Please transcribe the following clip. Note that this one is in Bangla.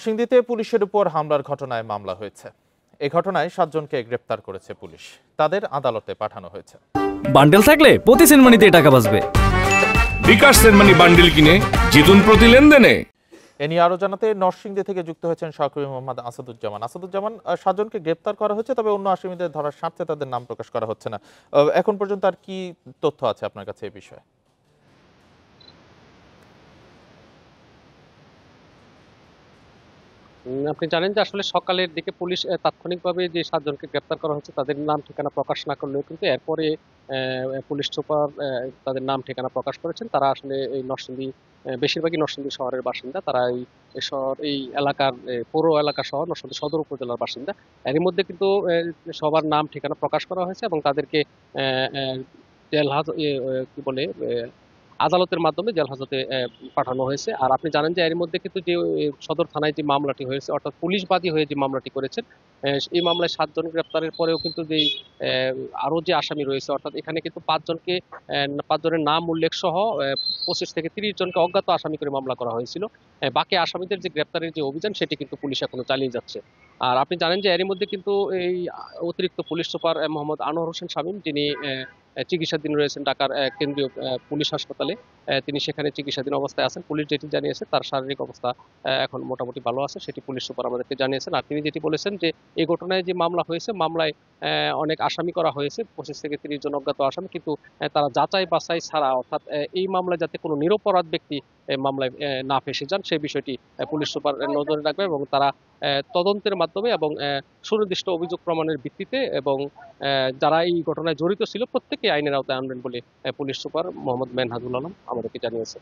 নরসিংদীতে পুলিশের উপর হামলার ঘটনায় মামলা হয়েছে। এই ঘটনায় 7 জনকে গ্রেপ্তার করেছে পুলিশ। তাদের আদালতে পাঠানো হয়েছে। বান্ডেল থাকলে প্রতি সেনমানিতে টাকা বাঁচবে। বিকাশ সেনমানি বান্ডেল কিনে জিতুন প্রতি লেনদেনে। এ নিয়ে আরো জানাতে নরসিংদী থেকে যুক্ত হয়েছেন সহকর্মী মোহাম্মদ আসাদুজ্জামান। 7 জনকে গ্রেপ্তার করা হয়েছে, তবে অন্য আসামিদের ধরার স্বার্থে তাদের নাম প্রকাশ করা হচ্ছে না। এখন পর্যন্ত আর কি তথ্য আছে আপনার কাছে এই বিষয়ে? আপনি জানেন যে আসলে সকালের দিকে পুলিশ তাৎক্ষণিকভাবে যে 7 জনকে গ্রেপ্তার করা হয়েছে তাদের নাম ঠিকানা প্রকাশ না করলেও কিন্তু এরপরে পুলিশ সুপার তাদের নাম ঠিকানা প্রকাশ করেছেন। তারা আসলে এই নরসিংদী, বেশিরভাগই নরসিংদী শহরের বাসিন্দা। তারা এই শহর, এই এলাকার পৌর এলাকা সহ নরসিংদী সদর উপজেলার বাসিন্দা। এরই মধ্যে কিন্তু সবার নাম ঠিকানা প্রকাশ করা হয়েছে এবং তাদেরকে জেল কি বলে আদালতের মাধ্যমে জেল হাজতে পাঠানো হয়েছে। আর আপনি জানেন যে এর মধ্যে কিন্তু যে সদর থানায় যে মামলাটি হয়েছে, অর্থাৎ পুলিশ বাদী হয়ে যে মামলাটি করেছেন, এই মামলায় 7 জন গ্রেপ্তারের পরেও কিন্তু যেই আরো যে আসামি রয়েছে, অর্থাৎ এখানে কিন্তু 5 জনের নাম উল্লেখ সহ 25 থেকে 30 জনকে অজ্ঞাত আসামি করে মামলা করা হয়েছিল। বাকি আসামিদের যে গ্রেপ্তারের যে অভিযান সেটি কিন্তু পুলিশ এখনো চালিয়ে যাচ্ছে। আর আপনি জানেন যে এরই মধ্যে কিন্তু এই অতিরিক্ত পুলিশ সুপার মোহাম্মদ আনোয়ার হোসেন শামীম, যিনি চিকিৎসাধীন রয়েছেন ঢাকার কেন্দ্রীয় পুলিশ হাসপাতালে, তিনি সেখানে চিকিৎসাধীন অবস্থায় আছেন। পুলিশ যেটি জানিয়েছে তার শারীরিক অবস্থা এখন মোটামুটি ভালো আছে, সেটি পুলিশ সুপার আমাদেরকে জানিয়েছেন। আর তিনি যেটি বলেছেন যে এই ঘটনায় যে মামলা হয়েছে, মামলায় অনেক আসামি করা হয়েছে, 25 থেকে 30 জন অজ্ঞাত আসামি, কিন্তু তারা যাচাই বাছাই ছাড়া, অর্থাৎ এই মামলায় যাতে কোনো নিরপরাধ ব্যক্তি মামলায় না ফেঁসে যান সেই বিষয়টি পুলিশ সুপার নজরে রাখবে এবং তারা তদন্তের মাধ্যমে এবং সুনির্দিষ্ট অভিযোগ প্রমাণের ভিত্তিতে এবং যারা এই ঘটনায় জড়িত ছিল প্রত্যেককে আইনের আওতায় আনবেন বলে পুলিশ সুপার মোহাম্মদ মেনহাজুল আলম আমাদেরকে জানিয়েছে।